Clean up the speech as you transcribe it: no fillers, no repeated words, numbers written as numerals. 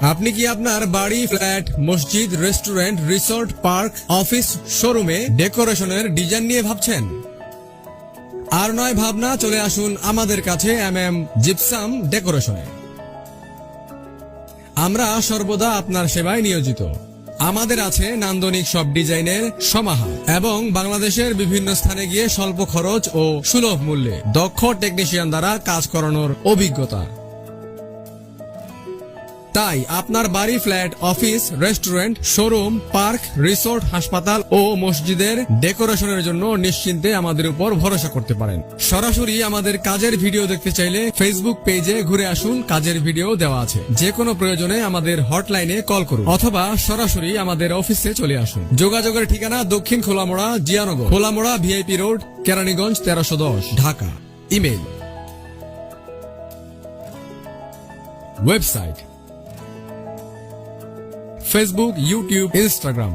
আপনি কি আপনার বাড়ি, ফ্ল্যাট, মসজিদ, রেস্টুরেন্ট, রিসোর্ট, পার্ক, অফিস, শোরুমে ডেকোরেশনের ডিজাইন নিয়ে ভাবছেন? আর নয় ভাবনা, চলে আসুন আমাদের কাছে জিপসাম ডেকোরেশনে। আমরা সর্বদা আপনার সেবায় নিয়োজিত। আমাদের আছে নান্দনিক সব ডিজাইনের সমাহার এবং বাংলাদেশের বিভিন্ন স্থানে গিয়ে স্বল্প খরচ ও সুলভ মূল্যে দক্ষ টেকনিশিয়ান দ্বারা কাজ করানোর অভিজ্ঞতা। তাই আপনার বাড়ি, flat, office, restaurant, showroom, park, resort, হাসপাতাল ও মসজিদের ডেকোরেশনের জন্য নিশ্চিন্তে আমাদের উপর ভরসা করতে পারেন। সরাসরি আমাদের কাজের ভিডিও দেখতে চাইলে ফেসবুক পেজে ঘুরে আসুন, কাজের ভিডিও দেওয়া আছে। যে কোনো প্রয়োজনে আমাদের হটলাইনে কল করুন অথবা সরাসরি আমাদের অফিসে চলে আসুন। যোগাযোগের ঠিকানা Dakshin Kholamora, Zianagar, Kholamora, VIP road, Keraniganj 1310, Dhaka. Email, website, Facebook, YouTube, Instagram.